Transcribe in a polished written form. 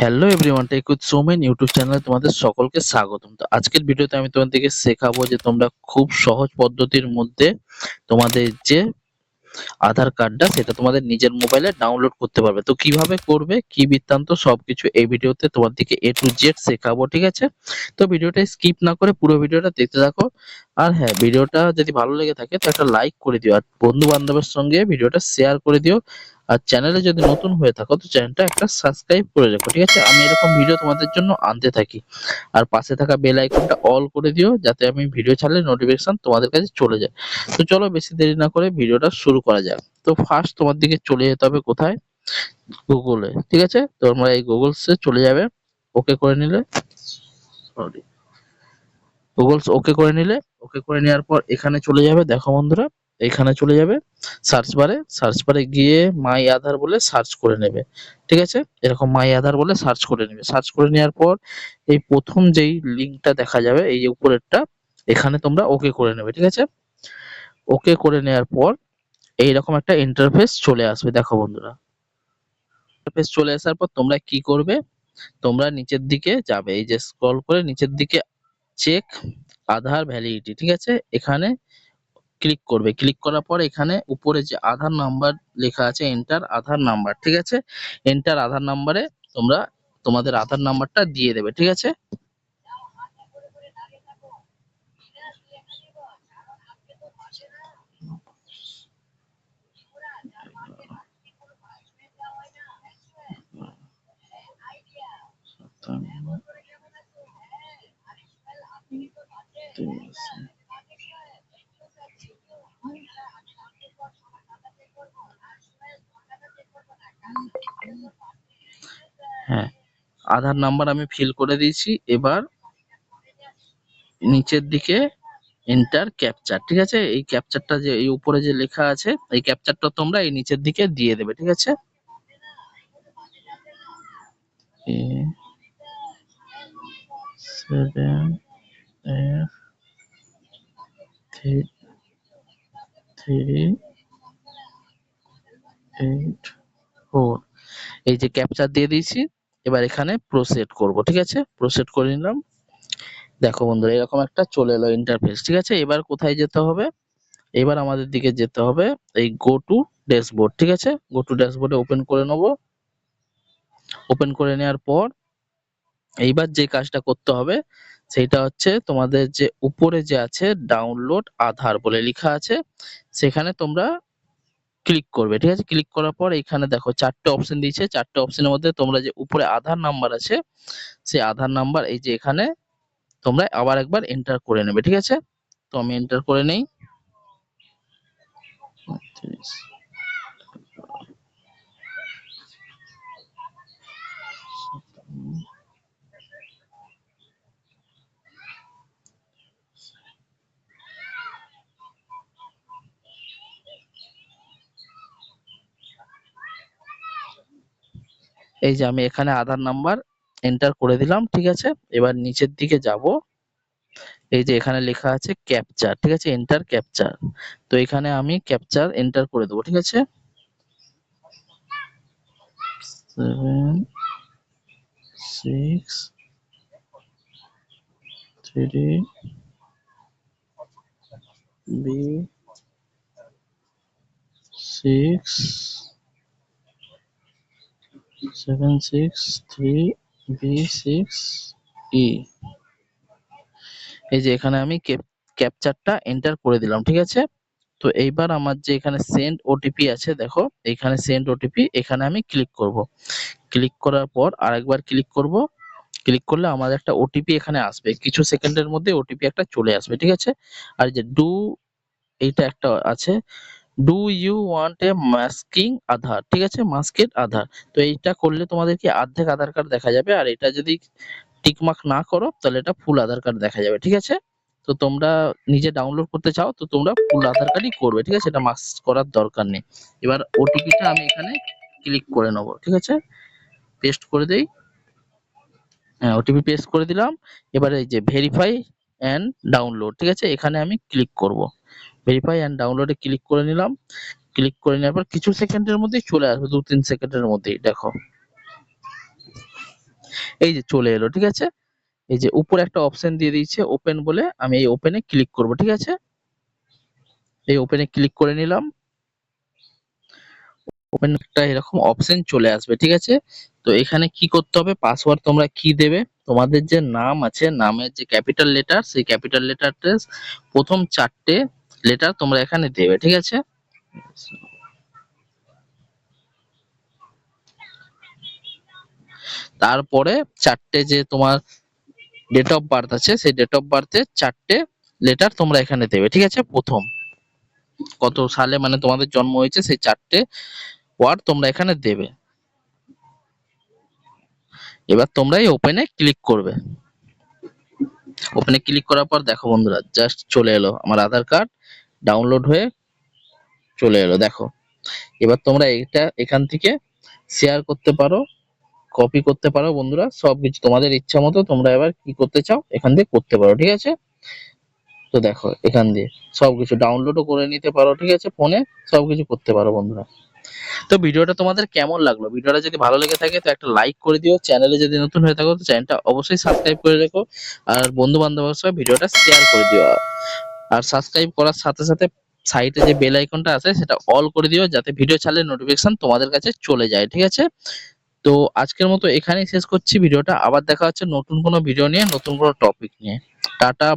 Hello everyone, tech with Soumen YouTube চ্যানেলে তোমাদের সকলকে স্বাগতম। তো আজকের ভিডিওতে আমি তোমাদেরকে শেখাবো যে তোমরা খুব সহজ পদ্ধতির মধ্যে তোমাদের যে আধার কার্ডটা সেটা তোমাদের নিজের মোবাইলে ডাউনলোড করতে পারবে। তো কিভাবে করবে, কি বৃত্তান্ত সবকিছু এই ভিডিওতে তোমাদেরকে A to Z শেখাবো, ঠিক আছে? তো ভিডিওটা স্কিপ না করে পুরো ভিডিওটা দেখতে থাকো। আর হ্যাঁ, ভিডিওটা যদি ভালো লেগে থাকে তো একটা লাইক করে দিও, আর বন্ধু বান্ধবের সঙ্গে ভিডিওটা শেয়ার করে দিও। আর চ্যানেলে যদি নতুন হয়ে থাকো তো চ্যানেলটা একটা সাবস্ক্রাইব করে রাখো, ঠিক আছে? আমি এরকম ভিডিও তোমাদের জন্য আনতে থাকি। আর পাশে থাকা বেল আইকনটা অল করে দিও, যাতে আমি ভিডিও ছাড়লে নোটিফিকেশন তোমাদের কাছে চলে যায়। তো চলো বেশি দেরি না করে ভিডিওটা শুরু করা যাক। তো ফার্স্ট তোমার দিকে চলে যেতে হবে কোথায়? গুগলে, ঠিক আছে? তোমরা এই গুগলসে চলে যাবে। ওকে করে নিলে, সরি, গুগলস ওকে করে নিলে, ওকে করে নেওয়ার পর এখানে চলে যাবে। দেখো বন্ধুরা, এখানে চলে যাবে সার্চ বারে গিয়ে মাই আধার বলে সার্চ করে নেবে, ঠিক আছে? এরকম মাই আধার বলে সার্চ করে নেবে। সার্চ করে নেওয়ার পর এই প্রথম যেই লিঙ্কটা দেখা যাবে, এই যে উপরেরটা, এখানে তোমরা ওকে করে নেবে, ঠিক আছে? ওকে করে নেওয়ার পর এইরকম একটা ইন্টারফেস চলে আসবে। দেখো বন্ধুরা, ইন্টারফেস চলে আসার পর তোমরা কি করবে? তোমরা নিচের দিকে যাবে, এই যে স্ক্রল করে নিচের দিকে চেক আধার ভ্যালিডিটি, ঠিক আছে? এখানে ক্লিক করবে। ক্লিক করার পর এখানে উপরে যে আধার নাম্বার লেখা আছে, এন্টার আধার নাম্বার, ঠিক আছে? এন্টার আধার নাম্বারে তোমরা তোমাদের আধার নাম্বারটা দিয়ে দেবে, ঠিক আছে? হ্যাঁ, আধার নাম্বার আমি ফিল করে দিয়েছি। এবার নিচের দিকে এন্টার ক্যাপচার, ঠিক আছে? এই ক্যাপচারটা যে এই উপরে যে লেখা আছে, এই ক্যাপচারটা তোমরা এই নিচের দিকে দিয়ে দেবে, ঠিক আছে? A7F384, এই যে ক্যাপচার দিয়ে দিয়েছি। এবার এখানে প্রসিড করব, ঠিক আছে? প্রসিড করে নিলাম। দেখো বন্ধুরা, এরকম একটা চলে এলো ইন্টারফেস, ঠিক আছে? এবার কোথায় যেতে হবে? এবার আমাদের দিকে যেতে হবে এই গো টু ড্যাশবোর্ড, ঠিক আছে? গো টু ড্যাশবোর্ডে ওপেন করে নেব। ওপেন করে নেওয়ার পর এইবার যে কাজটা করতে হবে সেইটা হচ্ছে, তোমাদের যে উপরে যে আছে ডাউনলোড আধার বলে লেখা আছে, সেখানে তোমরা ক্লিক করবে, ঠিক আছে? ক্লিক করার পর এখানে দেখো চারটে অপশন দিয়েছে। চারটে অপশনের মধ্যে তোমরা যে উপরে আধার নাম্বার আছে, সেই আধার নাম্বার এই যে এখানে তোমরা আবার একবার এন্টার করে নেবে, ঠিক আছে? তো আমি এন্টার করে নেই। এই যে আমি এখানে আধার নাম্বার এন্টার করে দিলাম, ঠিক আছে? এবার নিচের দিকে যাব। এই যে এখানে লেখা আছে ক্যাপচার, ঠিক আছে? Enter capture. তো এখানে আমি ক্যাপচার এন্টার করে দেবো, ঠিক আছে? 763B6, এই যে এখানে আমি ক্যাপচারটা এন্টার করে দিলাম, ঠিক আছে? তো এইবার আমার যে এখানে সেন্ড ওটিপি আছে, দেখো এখানে সেন্ড ওটিপি, এখানে আমি ক্লিক করব। ক্লিক করার পর আরেকবার ক্লিক করব। ক্লিক করলে আমার একটা ওটিপি এখানে আসবে, কিছু সেকেন্ডের মধ্যে ওটিপি একটা চলে আসবে, ঠিক আছে? আর যে ডু, এইটা একটা আছে, do you want a masking Aadhaar, ঠিক আছে? মাস্কেড আধার। তো এইটা করলে তোমাদেরকে অর্ধেক আধার কার্ড দেখা যাবে, আর এটা যদি টিকমার্ক না করো তাহলে এটা ফুল আধার কার্ড দেখা যাবে, ঠিক আছে? তো তোমরা নিজে ডাউনলোড করতে চাও তো তোমরা ফুল আধার কার্ডই করবে, ঠিক আছে? এটা মাস্ক করার দরকার নেই। এবার ওটিপিটা আমি এখানে ক্লিক করে নেব, ঠিক আছে? পেস্ট করে দেই। হ্যাঁ, ওটিপি পেস্ট করে দিলাম। এবারে এই যে ভেরিফাই এন্ড ডাউনলোড, ঠিক আছে? এখানে আমি ক্লিক করব। ভেরিফাই এন্ড ডাউনলোডে ক্লিক করে নিলাম। ক্লিক করে নেওয়ার পর কিছু সেকেন্ডের মধ্যেই চলে আসবে, 2-3 সেকেন্ডের মধ্যেই। দেখো এই যে চলে এলো, ঠিক আছে। এই যে উপরে একটা অপশন দিয়ে দিয়েছে ওপেন বলে, আমি এই ওপেনে ক্লিক করব, ঠিক আছে। এই ওপেনে ক্লিক করে নিলাম। ওপেন একটা এরকম অপশন চলে আসবে, ঠিক আছে। তো এখানে কি করতে হবে, পাসওয়ার্ড তোমরা কি দেবে, তোমাদের যে নাম আছে নামের যে ক্যাপিটাল লেটার, সেই ক্যাপিটাল লেটারটা প্রথম 4টে লেটার তোমরা এখানে দেবে, ঠিক আছে। তারপরে 4টে যে তোমার ডেট অফ বার্থ আছে, সেই ডেট অফ বার্থে 4টে লেটার তোমরা এখানে দেবে, ঠিক আছে। প্রথম কত সালে মানে তোমাদের জন্ম হয়েছে সেই 4টে ওয়ার্ড তোমরা এখানে দেবে। এবার তোমরা এই ওপেনে ক্লিক করবে। ওপেনে ক্লিক করার পর দেখো বন্ধুরা, জাস্ট চলে এলো আমার আধার কার্ড ডাউনলোড হয়ে চলে এলো, দেখো। এবার তোমরা এটা এখান থেকে শেয়ার করতে পারো, কপি করতে পারো বন্ধুরা, সবকিছু তোমাদের ইচ্ছা মতো তোমরা এবার কি করতে চাও এখান দিয়ে করতে পারো, ঠিক আছে। তো দেখো এখান দিয়ে সবকিছু ডাউনলোডও করে নিতে পারো, ঠিক আছে, ফোনে সবকিছু করতে পারো বন্ধুরা। তো ভিডিওটা তোমাদের কেমন লাগলো, ভিডিওটা যদি ভালো লেগে থাকে তো একটা লাইক করে দিও, চ্যানেলে যদি নতুন হয়ে থাকো তো চ্যানেলটা অবশ্যই সাবস্ক্রাইব করে রেখো, আর বন্ধু বান্ধবের সঙ্গে ভিডিওটা শেয়ার করে দিও। আর সাবস্ক্রাইব করার সাথে সাথে সাইডে যে বেল আইকনটা আছে সেটা অল করে দিও, যাতে ভিডিও ছাড়লে নোটিফিকেশন তোমাদের কাছে চলে যায়, ঠিক আছে। তো আজকের মতো এখানেই শেষ করছি ভিডিওটা, আবার দেখা হচ্ছে নতুন কোনো ভিডিও নিয়ে, নতুন কোনো টপিক নিয়ে। টাটা।